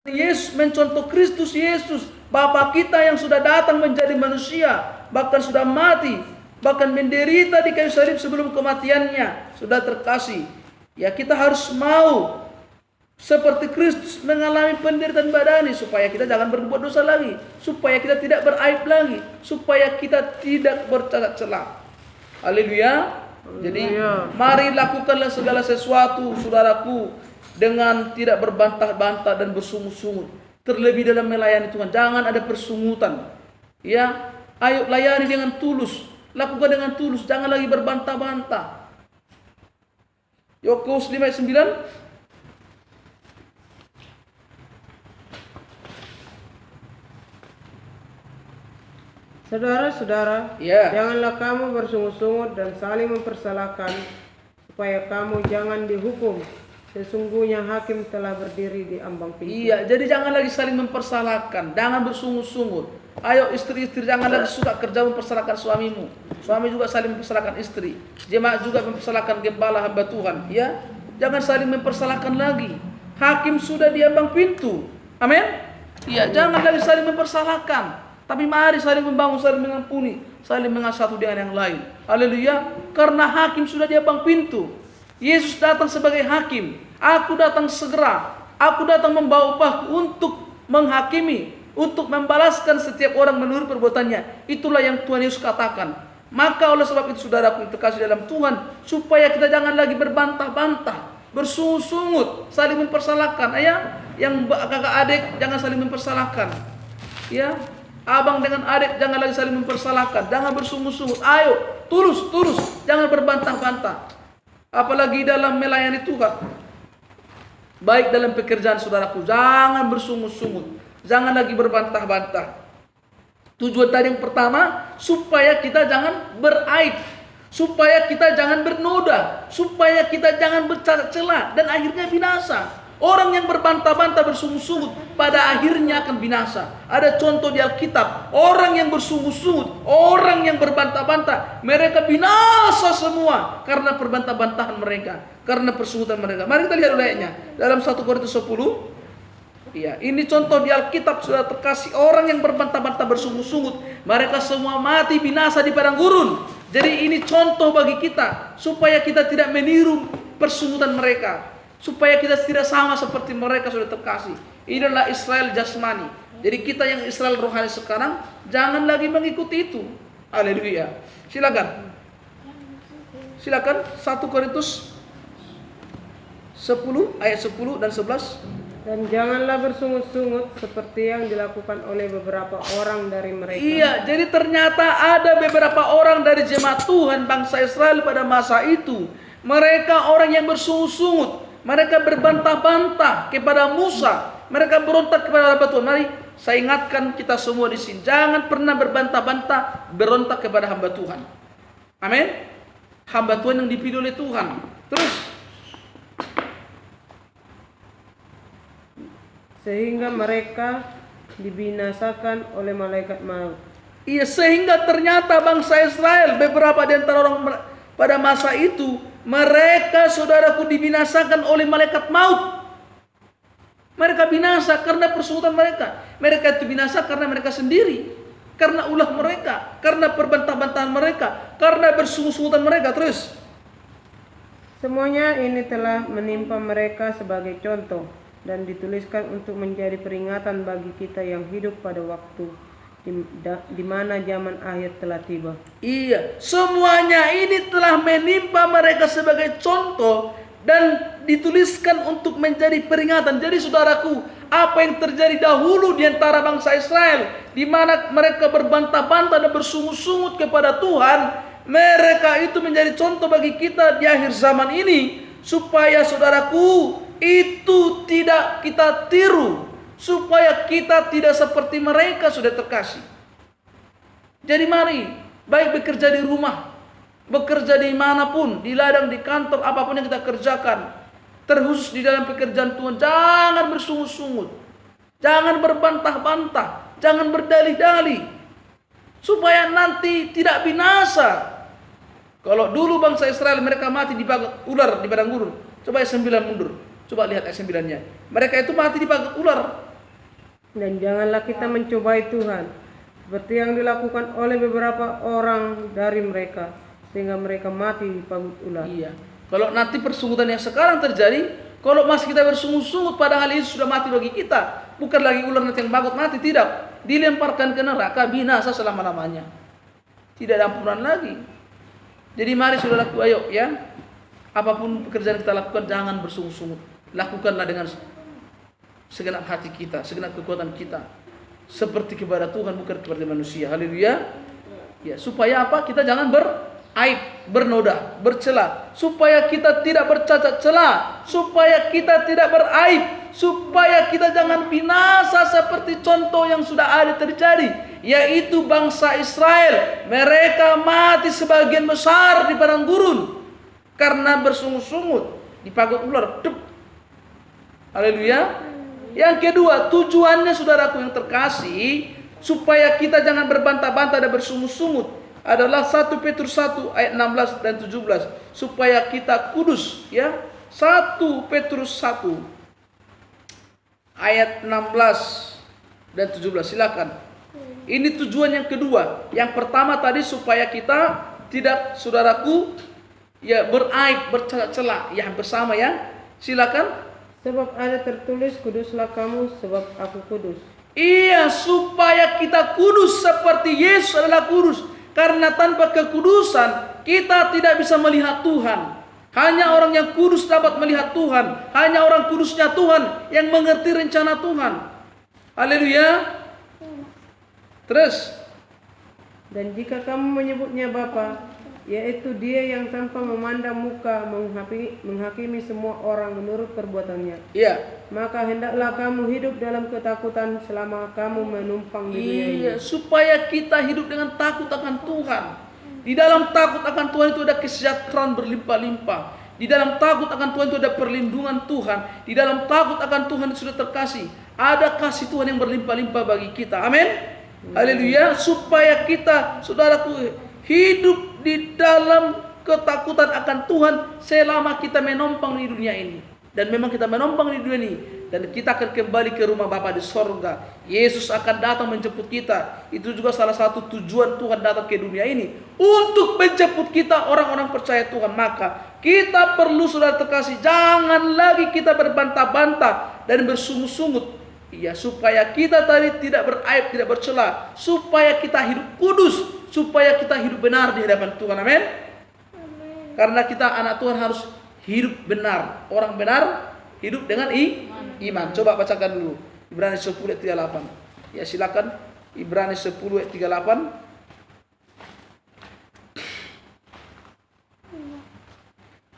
Yesus, mencontoh Kristus Yesus, Bapa kita yang sudah datang menjadi manusia, bahkan sudah mati, bahkan menderita di kayu salib sebelum kematiannya, sudah terkasih. Ya, kita harus mau seperti Kristus mengalami penderitaan badani supaya kita jangan berbuat dosa lagi, supaya kita tidak beraib lagi, supaya kita tidak bercacat celah. Haleluya. Jadi mari lakukanlah segala sesuatu, saudaraku, dengan tidak berbantah-bantah dan bersungut-sungut. Terlebih dalam melayani Tuhan, jangan ada persungutan. Ya, ayo layani dengan tulus, lakukan dengan tulus, jangan lagi berbantah-bantah. Yakobus 5 ayat 9. Saudara-saudara, janganlah kamu bersungut-sungut dan saling mempersalahkan, supaya kamu jangan dihukum. Sesungguhnya hakim telah berdiri di ambang pintu. Iya, jadi jangan lagi saling mempersalahkan, jangan bersungut-sungut. Ayo istri-istri, jangan lagi suka kerja mempersalahkan suamimu. Suami juga saling mempersalahkan istri. Jemaat juga mempersalahkan gembala hamba Tuhan. Ya, jangan saling mempersalahkan lagi. Hakim sudah di ambang pintu. Amin. Iya, jangan lagi saling mempersalahkan. Tapi mari saling membangun, saling mengampuni, saling mengasihi satu dengan yang lain. Haleluya. Karena hakim sudah di ambang pintu. Yesus datang sebagai hakim. Aku datang segera. Aku datang membawa upahku untuk menghakimi, untuk membalaskan setiap orang menurut perbuatannya. Itulah yang Tuhan Yesus katakan. Maka oleh sebab itu saudaraku yang terkasih dalam Tuhan, supaya kita jangan lagi berbantah-bantah, bersungut-sungut, saling mempersalahkan. Ya, yang kakak adik jangan saling mempersalahkan. Ya, abang dengan adik jangan lagi saling mempersalahkan, jangan bersungut-sungut. Ayo, tulus, jangan berbantah-bantah. Apalagi dalam melayani Tuhan. Baik dalam pekerjaan saudaraku, jangan bersungut-sungut, jangan lagi berbantah-bantah. Tujuan tadi yang pertama, supaya kita jangan beraib, supaya kita jangan bernoda, supaya kita jangan bercacat celah dan akhirnya binasa. Orang yang berbantah-bantah, bersungut-sungut, pada akhirnya akan binasa. Ada contoh di Alkitab, orang yang bersungut-sungut, orang yang berbantah-bantah, mereka binasa semua karena perbantah-bantahan mereka, karena persungutan mereka. Mari kita lihat ayatnya dalam 1 Korintus 10. Ya, ini contoh di Alkitab sudah terkasih, orang yang berbantah-bantah, bersungut-sungut, mereka semua mati binasa di padang gurun. Jadi ini contoh bagi kita supaya kita tidak meniru persungutan mereka, supaya kita tidak sama seperti mereka sudah terkasih. Ini adalah Israel jasmani. Jadi kita yang Israel rohani sekarang jangan lagi mengikuti itu. Haleluya. Silakan 1 Korintus 10 ayat 10 dan 11. Dan janganlah bersungut-sungut seperti yang dilakukan oleh beberapa orang dari mereka. Iya, jadi ternyata ada beberapa orang dari jemaat Tuhan bangsa Israel pada masa itu. Mereka orang yang bersungut-sungut, mereka berbantah-bantah kepada Musa, mereka berontak kepada hamba Tuhan. Mari saya ingatkan kita semua di sini, jangan pernah berbantah-bantah, berontak kepada hamba Tuhan. Amin. Hamba Tuhan yang dipilih oleh Tuhan. Terus, sehingga mereka dibinasakan oleh malaikat maut. Iya, sehingga ternyata bangsa Israel, beberapa di antara orang pada masa itu, mereka saudaraku dibinasakan oleh malaikat maut. Mereka binasa karena persungutan mereka. Mereka itu binasa karena mereka sendiri, karena ulah mereka, karena perbantah-bantahan mereka, karena bersungut-sungutan mereka. Terus, semuanya ini telah menimpa mereka sebagai contoh dan dituliskan untuk menjadi peringatan bagi kita yang hidup pada waktu di mana zaman akhir telah tiba. Iya, semuanya ini telah menimpa mereka sebagai contoh dan dituliskan untuk menjadi peringatan. Jadi saudaraku, apa yang terjadi dahulu di antara bangsa Israel, di mana mereka berbantah-bantah dan bersungut-sungut kepada Tuhan, mereka itu menjadi contoh bagi kita di akhir zaman ini, supaya saudaraku itu tidak kita tiru, supaya kita tidak seperti mereka sudah terkasih. Jadi mari, baik bekerja di rumah, bekerja di manapun, di ladang, di kantor, apapun yang kita kerjakan, terkhusus di dalam pekerjaan Tuhan, jangan bersungut-sungut, jangan berbantah-bantah, jangan berdalih-dalih, supaya nanti tidak binasa. Kalau dulu bangsa Israel mereka mati dibagat ular di padang gurun, coba ayat 9 mundur. Coba lihat ayat 9-nya. Mereka itu mati dibagat ular. Dan janganlah kita mencobai Tuhan, seperti yang dilakukan oleh beberapa orang dari mereka, sehingga mereka mati di pagut ular. Iya. Kalau nanti persungutan yang sekarang terjadi, kalau masih kita bersungut-sungut padahal Yesus sudah mati bagi kita, bukan lagi ular nanti yang bagut mati, tidak. Dilemparkan ke neraka, binasa selama-lamanya. Tidak ada ampunan lagi. Jadi mari saudaraku, ayo ya. Apapun pekerjaan kita lakukan, jangan bersungut-sungut. Lakukanlah dengan segenap hati kita, segenap kekuatan kita, seperti kepada Tuhan, bukan kepada manusia. Haleluya. Ya, supaya apa? Kita jangan beraib, bernoda, bercela, supaya kita tidak bercacat cela, supaya kita tidak beraib, supaya kita jangan binasa seperti contoh yang sudah ada terjadi, yaitu bangsa Israel. Mereka mati sebagian besar di padang gurun karena bersungut-sungut di pagut ular. Haleluya. Yang kedua, tujuannya saudaraku yang terkasih, supaya kita jangan berbantah-bantah dan bersungut-sungut, adalah 1 Petrus 1 ayat 16 dan 17, supaya kita kudus, ya. 1 Petrus 1 ayat 16 dan 17, silakan. Ini tujuan yang kedua. Yang pertama tadi supaya kita tidak, saudaraku, ya, beraib, bercela, ya, bersama, ya. Silakan. Sebab ada tertulis, kuduslah kamu sebab aku kudus. Iya, supaya kita kudus seperti Yesus adalah kudus. Karena tanpa kekudusan kita tidak bisa melihat Tuhan. Hanya orang yang kudus dapat melihat Tuhan. Hanya orang kudusnya Tuhan yang mengerti rencana Tuhan. Haleluya. Terus. Dan jika kamu menyebutnya Bapa, yaitu Dia yang tanpa memandang muka menghakimi semua orang menurut perbuatannya, Iya. maka hendaklah kamu hidup dalam ketakutan selama kamu menumpang di dunia ini. Iya, supaya kita hidup dengan takut akan Tuhan. Di dalam takut akan Tuhan itu ada kesejahteraan berlimpah-limpah. Di dalam takut akan Tuhan itu ada perlindungan Tuhan. Di dalam takut akan Tuhan itu sudah terkasih. Ada kasih Tuhan yang berlimpah-limpah bagi kita. Amin. Haleluya. Supaya kita, saudaraku, hidup di dalam ketakutan akan Tuhan selama kita menompang di dunia ini. Dan memang kita menompang di dunia ini, dan kita akan kembali ke rumah Bapa di sorga. Yesus akan datang menjemput kita. Itu juga salah satu tujuan Tuhan datang ke dunia ini, untuk menjemput kita orang-orang percaya Tuhan. Maka kita perlu, saudara terkasih, jangan lagi kita berbantah-bantah dan bersungut-sungut, ya, supaya kita tadi tidak beraib, tidak bercela, supaya kita hidup kudus, supaya kita hidup benar di hadapan Tuhan. Amin. Karena kita anak Tuhan harus hidup benar. Orang benar hidup dengan iman. Coba bacakan dulu Ibrani 10 ayat 38. Ya, silakan. Ibrani 10 ayat 38.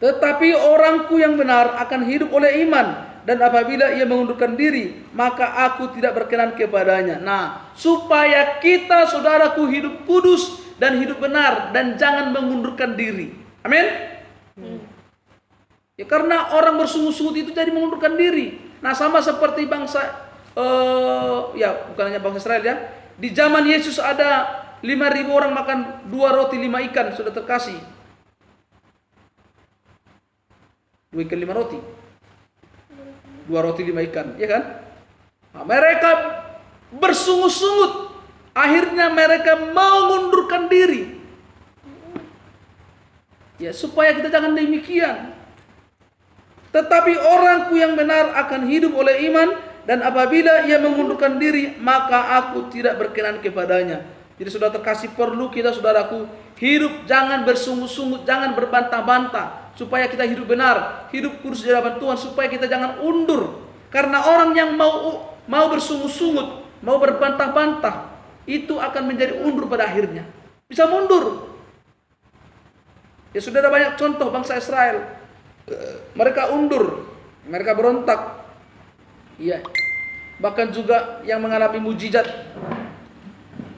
Tetapi orangku yang benar akan hidup oleh iman, dan apabila ia mengundurkan diri, maka aku tidak berkenan kepadanya. Nah, supaya kita, saudaraku, hidup kudus dan hidup benar, dan jangan mengundurkan diri. Amin. Ya, karena orang bersungut-sungut itu jadi mengundurkan diri. Nah, sama seperti bangsa, ya, bukan hanya bangsa Israel, ya. Di zaman Yesus ada 5.000 orang makan 2 roti 5 ikan, sudah terkasih. 2 ikan 5 roti. 2 roti 5 ikan, ya kan? Nah, mereka bersungut-sungut. Akhirnya mereka mengundurkan diri. Ya, supaya kita jangan demikian. Tetapi orangku yang benar akan hidup oleh iman, dan apabila ia mengundurkan diri, maka aku tidak berkenan kepadanya. Jadi saudara terkasih, perlu kita, saudaraku, hidup jangan bersungut-sungut, jangan berbantah-bantah, supaya kita hidup benar, hidup kudus di hadapan Tuhan, supaya kita jangan undur. Karena orang yang mau bersungut-sungut, mau berbantah-bantah, itu akan menjadi undur pada akhirnya. Bisa mundur. Ya, sudah ada banyak contoh bangsa Israel. Mereka undur, mereka berontak. Iya. Bahkan juga yang mengalami mujizat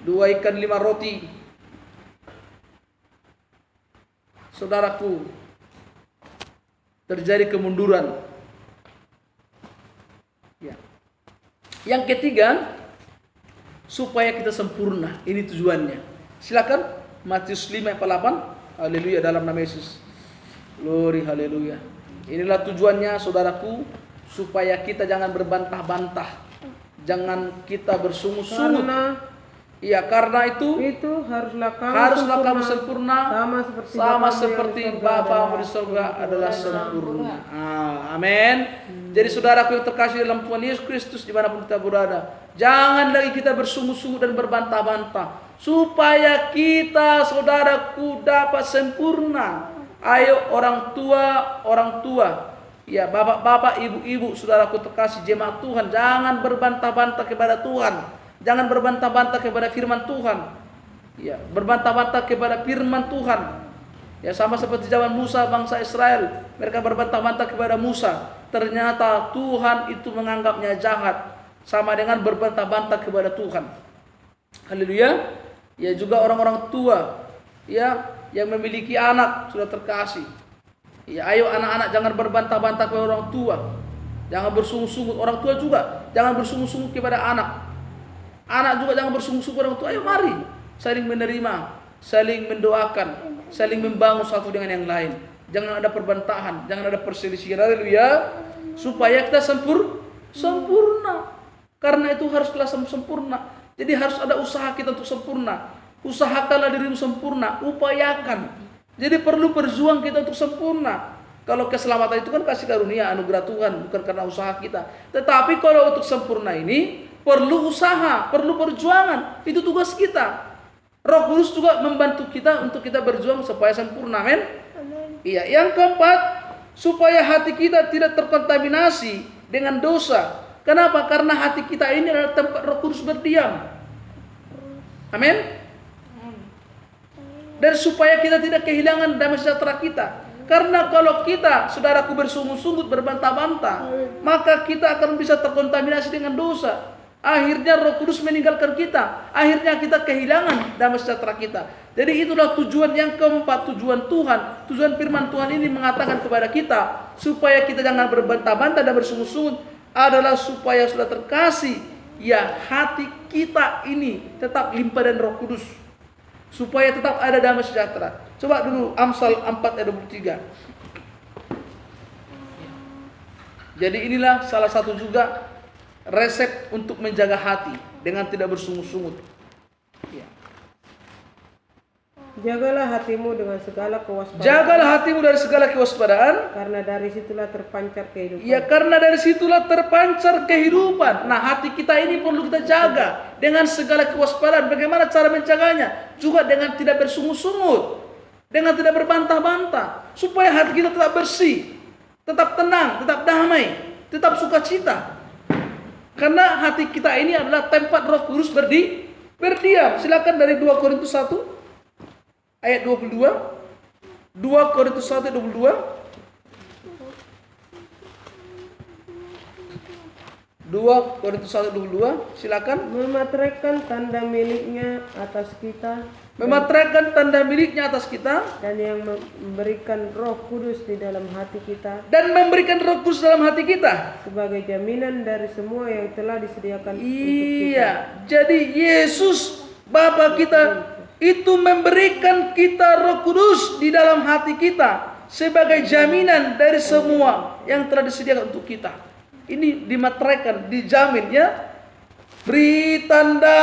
2 ikan 5 roti. Saudaraku, terjadi kemunduran. Ya. Yang ketiga, supaya kita sempurna. Ini tujuannya. Silakan Matius 5 ayat 8. Haleluya, dalam nama Yesus. Glory, haleluya. Inilah tujuannya, saudaraku, supaya kita jangan berbantah-bantah Jangan kita bersungut-sungut. Karena itu haruslah kamu sempurna sama seperti Bapa di surga adalah sempurna. Amin. Jadi saudaraku yang terkasih dalam Tuhan Yesus Kristus dimanapun kita berada, jangan lagi kita bersungut-sungut dan berbantah-bantah supaya kita saudaraku dapat sempurna. Ayo orang tua, ya bapak-bapak, ibu-ibu, saudaraku terkasih jemaat Tuhan, jangan berbantah-bantah kepada Tuhan. Jangan berbantah-bantah kepada firman Tuhan. Ya, berbantah-bantah kepada firman Tuhan. Ya, sama seperti zaman Musa, bangsa Israel, mereka berbantah-bantah kepada Musa. Ternyata Tuhan itu menganggapnya jahat, sama dengan berbantah-bantah kepada Tuhan. Haleluya. Ya, juga orang-orang tua, ya, yang memiliki anak sudah terkasih. Ya, ayo anak-anak jangan berbantah-bantah kepada orang tua. Jangan bersungut-sungut. Orang tua juga jangan bersungut-sungut kepada anak. Anak juga jangan bersungut-sungut orang tua. Ayo mari saling menerima, saling mendoakan, saling membangun satu dengan yang lain. Jangan ada perbantahan, jangan ada perselisihan. Haleluya. Supaya kita sempurna. Karena itu haruslah sempurna. Jadi harus ada usaha kita untuk sempurna. Usahakanlah dirimu sempurna, upayakan. Jadi perlu berjuang kita untuk sempurna. Kalau keselamatan itu kan kasih karunia, anugerah Tuhan, bukan karena usaha kita. Tetapi kalau untuk sempurna ini perlu usaha, perlu perjuangan. Itu tugas kita. Roh Kudus juga membantu kita untuk kita berjuang supaya sempurna. Amin. Iya, yang keempat, supaya hati kita tidak terkontaminasi dengan dosa. Kenapa? Karena hati kita ini adalah tempat Roh Kudus berdiam. Amin. Dan supaya kita tidak kehilangan damai sejahtera kita. Karena kalau kita, saudaraku, bersungut-sungut, berbantah-bantah, maka kita akan bisa terkontaminasi dengan dosa. Akhirnya Roh Kudus meninggalkan kita. Akhirnya kita kehilangan damai sejahtera kita. Jadi itulah tujuan yang keempat, tujuan Tuhan. Tujuan firman Tuhan ini mengatakan kepada kita, supaya kita jangan berbantah-bantah dan bersungut-sungut, adalah supaya sudah terkasih, ya, hati kita ini tetap limpah dan Roh Kudus. Supaya tetap ada damai sejahtera. Coba dulu Amsal 4 ayat 23. Jadi inilah salah satu juga resep untuk menjaga hati dengan tidak bersungut-sungut. Ya. Jagalah hatimu dengan segala kewaspadaan. Jagalah hatimu dari segala kewaspadaan. Karena dari situlah terpancar kehidupan. Ya, karena dari situlah terpancar kehidupan. Nah, hati kita ini perlu kita jaga dengan segala kewaspadaan. Bagaimana cara menjaganya? Juga dengan tidak bersungut-sungut, dengan tidak berbantah-bantah, supaya hati kita tetap bersih, tetap tenang, tetap damai, tetap sukacita. Karena hati kita ini adalah tempat Roh Kudus berdiam. Silakan dari 2 Korintus 1 ayat 22. 2 Korintus 1 ayat 22. 2 Korintus 1 ayat 22. Silakan. Memateraikan tanda miliknya atas kita. Memateraikan tanda miliknya atas kita. Dan yang memberikan Roh Kudus di dalam hati kita. Dan memberikan Roh Kudus dalam hati kita. Sebagai jaminan dari semua yang telah disediakan untuk kita. Iya. Jadi Yesus Bapa kita itu memberikan kita Roh Kudus di dalam hati kita sebagai jaminan dari semua yang telah disediakan untuk kita. Ini dimateraikan, dijamin, ya. Beri tanda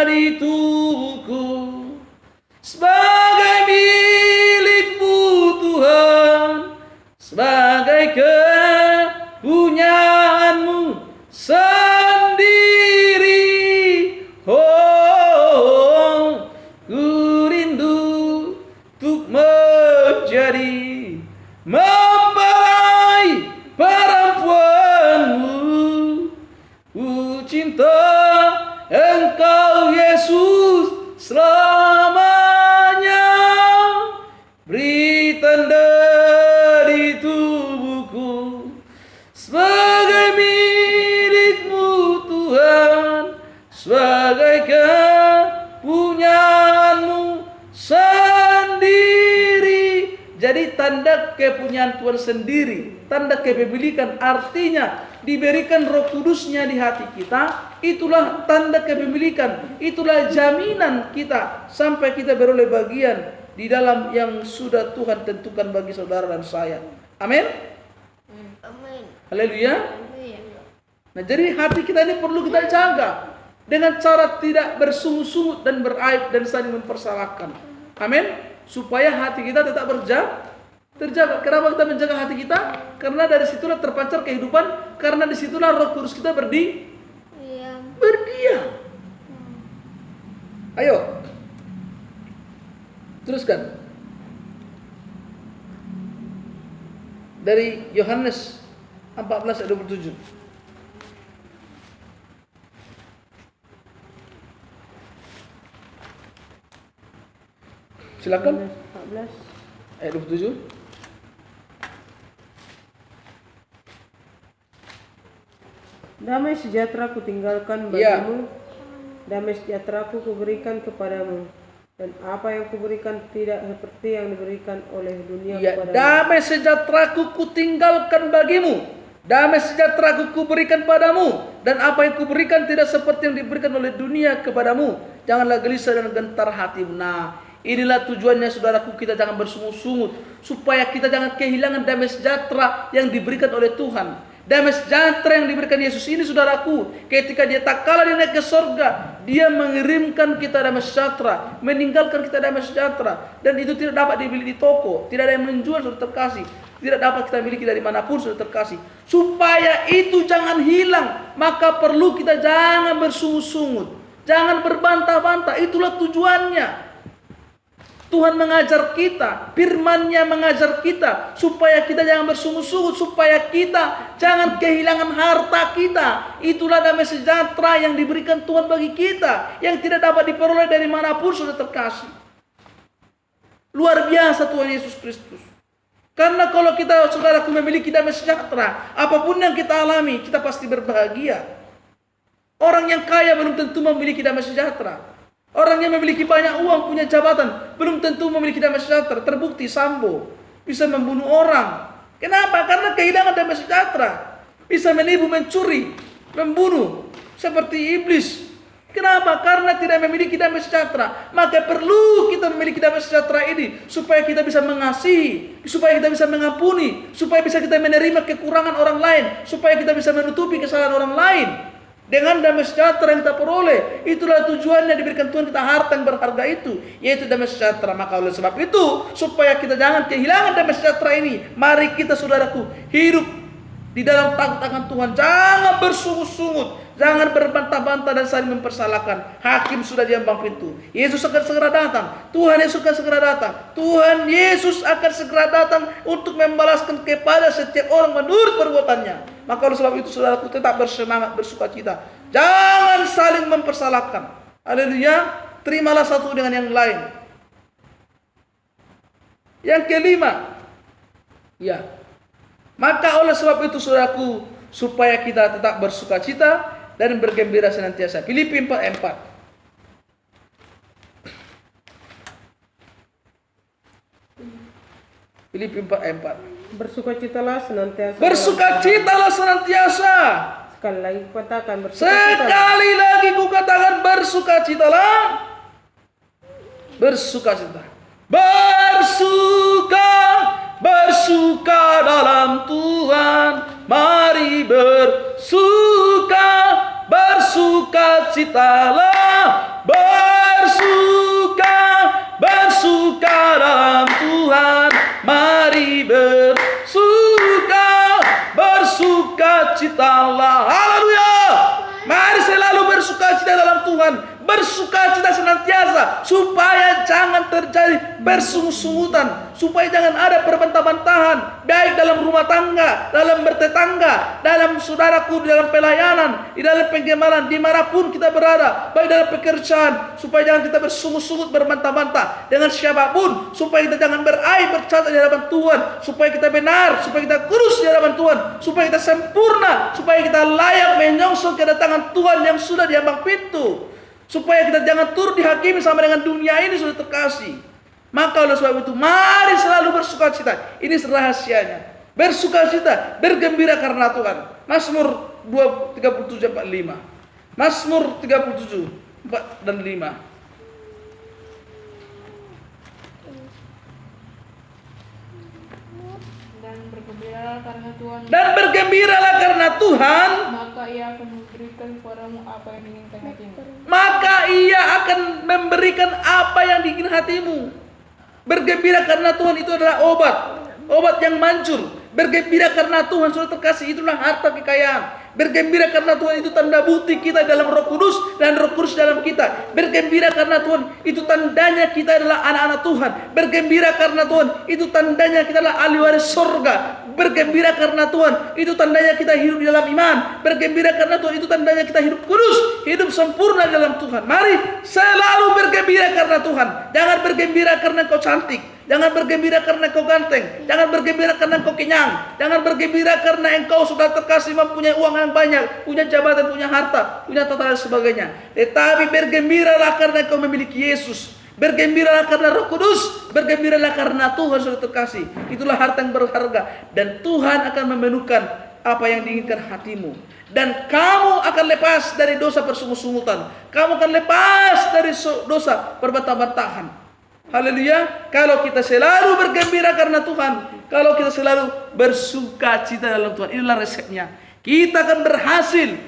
di tubuhku sebagai milikmu Tuhan, sebagai kepunyaanmu sendiri. Oh, ku rindu untuk menjadi mempelai perempuanmu. Ku cinta Engkau Yesus selamanya. Beri tanda di tubuhku sebagai milikmu Tuhan, sebagai kepunyaanmu sendiri. Jadi tanda kepunyaan Tuhan sendiri, tanda kepemilikan, artinya diberikan Roh Kudusnya di hati kita. Itulah tanda kepemilikan, itulah jaminan kita sampai kita beroleh bagian di dalam yang sudah Tuhan tentukan bagi saudara dan saya. Amin. Amin. Haleluya. Nah, jadi hati kita ini perlu kita jaga dengan cara tidak bersungut-sungut dan beraib dan saling mempersalahkan. Amin. Supaya hati kita tetap terjaga. Kenapa kita menjaga hati kita? Karena dari situlah terpancar kehidupan. Karena disitulah Roh Kudus kita berdiam. Ayo, teruskan. Dari Yohanes 14 ayat 27. Silakan. 14. Ayat 27. Damai sejahtera kutinggalkan Ya. bagimu, damai sejahtera kuberikan kepadamu, dan apa yang kuberikan tidak seperti yang diberikan oleh dunia Ya, kepadamu. damai sejahteraku kutinggalkan bagimu, damai sejahteraku kuberikan padamu, dan apa yang kuberikan tidak seperti yang diberikan oleh dunia kepadamu. Janganlah gelisah dan gentar hatimu. Nah, inilah tujuannya saudaraku, kita jangan bersungut-sungut, supaya kita jangan kehilangan damai sejahtera yang diberikan oleh Tuhan. Damai sejahtera yang diberikan Yesus ini saudaraku, ketika dia tak kalah dia naik ke sorga, dia mengirimkan kita damai sejahtera, meninggalkan kita damai sejahtera, dan itu tidak dapat dibeli di toko, tidak ada yang menjual, sudah terkasih, tidak dapat kita miliki dari manapun, sudah terkasih. Supaya itu jangan hilang, maka perlu kita jangan bersungut-sungut, jangan berbantah-bantah. Itulah tujuannya. Tuhan mengajar kita, firman-Nya mengajar kita supaya kita jangan bersungut-sungut, supaya kita jangan kehilangan harta kita. Itulah damai sejahtera yang diberikan Tuhan bagi kita, yang tidak dapat diperoleh dari manapun, sudah terkasih. Luar biasa Tuhan Yesus Kristus. Karena kalau kita saudaraku memiliki damai sejahtera, apapun yang kita alami, kita pasti berbahagia. Orang yang kaya belum tentu memiliki damai sejahtera. Orang yang memiliki banyak uang, punya jabatan, belum tentu memiliki damai sejahtera. Terbukti Sambo bisa membunuh orang. Kenapa? Karena kehilangan damai sejahtera. Bisa menipu, mencuri, membunuh, seperti iblis. Kenapa? Karena tidak memiliki damai sejahtera. Maka perlu kita memiliki damai sejahtera ini, supaya kita bisa mengasihi, supaya kita bisa mengampuni, supaya bisa kita menerima kekurangan orang lain, supaya kita bisa menutupi kesalahan orang lain. Dengan damai sejahtera yang kita peroleh, itulah tujuannya diberikan Tuhan kita harta yang berharga itu, yaitu damai sejahtera. Maka oleh sebab itu, supaya kita jangan kehilangan damai sejahtera ini, mari kita saudaraku hidup di dalam takut akan Tuhan. Jangan bersungut-sungut, jangan berbantah-bantah dan saling mempersalahkan. Hakim sudah di ambang pintu. Yesus akan segera datang. Tuhan Yesus akan segera datang. Tuhan Yesus akan segera datang untuk membalaskan kepada setiap orang menurut perbuatannya. Maka oleh sebab itu saudaraku tetap bersemangat, bersukacita. Jangan saling mempersalahkan. Haleluya. Terimalah satu dengan yang lain. Yang kelima, ya. Maka oleh sebab itu saudaraku, supaya kita tetap bersukacita dan bergembira senantiasa. Filipi 4:4. Filipi 4:4. Bersukacitalah senantiasa. Bersukacitalah senantiasa. Sekali lagi katakan bersukacitalah. Sekali lagi kukatakan bersukacitalah. Bersukacita. Bersuka dalam Tuhan. Mari bersukacitalah. Bersuka dalam Tuhan. Mari bersukacitalah. Haleluya. Mari selalu bersukacita dalam Tuhan. Bersukacita senantiasa, supaya jangan terjadi bersungut-sungutan, supaya jangan ada perbantah-bantahan, baik dalam rumah tangga, dalam bertetangga, dalam saudaraku, dalam pelayanan, di dalam penggemaran, dimanapun kita berada, baik dalam pekerjaan, supaya jangan kita bersungut-sungut, berbantah-bantah dengan siapapun, supaya kita jangan beraib, bercacat di hadapan Tuhan, supaya kita benar, supaya kita kudus di hadapan Tuhan, supaya kita sempurna, supaya kita layak menyongsong kedatangan Tuhan yang sudah di ambang pintu. Supaya kita jangan turut dihakimi sama dengan dunia ini, sudah terkasih. Maka oleh sebab itu, mari selalu bersukacita. Ini rahasianya. Bersukacita, bergembira karena Tuhan. Mazmur 37:4-5. Mazmur 37:4 dan 5. Dan bergembiralah karena Tuhan, Dan bergembiralah karena Tuhan, maka Ia akan memberikan kepadamu apa yang diinginkan hatimu. maka Ia akan memberikan apa yang diinginkan hatimu. Bergembira karena Tuhan itu adalah obat yang manjur. Bergembira karena Tuhan, saudara terkasih, itulah harta kekayaan. Bergembira karena Tuhan itu tanda bukti kita dalam Roh Kudus dan Roh Kudus dalam kita. Bergembira karena Tuhan itu tandanya kita adalah anak-anak Tuhan. Bergembira karena Tuhan itu tandanya kita adalah ahli waris surga. Bergembira karena Tuhan itu tandanya kita hidup di dalam iman. Bergembira karena Tuhan itu tandanya kita hidup kudus, hidup sempurna dalam Tuhan. Mari selalu bergembira karena Tuhan. Jangan bergembira karena kau cantik. Jangan bergembira karena kau ganteng. Jangan bergembira karena kau kenyang. Jangan bergembira karena engkau sudah terkasih mempunyai uang yang banyak, punya jabatan, punya harta, punya tata dan sebagainya. Tetapi bergembiralah karena kau memiliki Yesus. Bergembiralah karena Roh Kudus. Bergembiralah karena Tuhan sudah terkasih. Itulah harta yang berharga. Dan Tuhan akan memenuhkan apa yang diinginkan hatimu. Dan kamu akan lepas dari dosa persungut-sungutan. Kamu akan lepas dari dosa perbantah-bantahan. Haleluya. Kalau kita selalu bergembira karena Tuhan, kalau kita selalu bersuka cita dalam Tuhan, inilah resepnya. Kita akan berhasil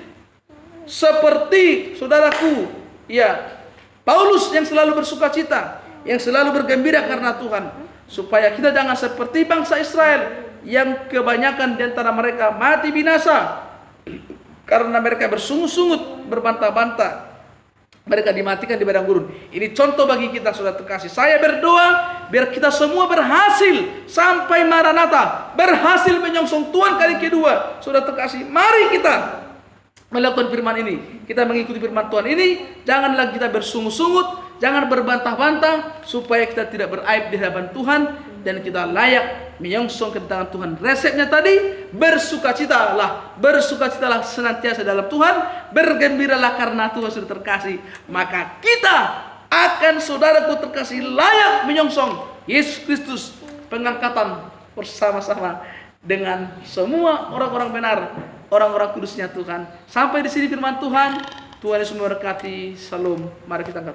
seperti saudaraku, ya, Paulus yang selalu bersuka cita, yang selalu bergembira karena Tuhan. Supaya kita jangan seperti bangsa Israel yang kebanyakan di antara mereka mati binasa karena mereka bersungut-sungut, berbantah-bantah. Mereka dimatikan di padang gurun. Ini contoh bagi kita, saudara terkasih. Saya berdoa biar kita semua berhasil sampai Maranatha, berhasil menyongsong Tuhan kali kedua. Saudara terkasih, mari kita melakukan firman ini. Kita mengikuti firman Tuhan ini. Janganlah kita bersungut-sungut, jangan berbantah-bantah, supaya kita tidak beraib di hadapan Tuhan dan kita layak menyongsong kedatangan Tuhan. Resepnya tadi, bersukacitalah senantiasa dalam Tuhan, bergembiralah karena Tuhan sudah terkasih. Maka kita akan, saudaraku terkasih, layak menyongsong Yesus Kristus pengangkatan bersama-sama dengan semua orang-orang benar, orang-orang kudusnya Tuhan. Sampai di sini firman Tuhan. Tuhan Yesus memberkati. Salam. Mari kita angkat.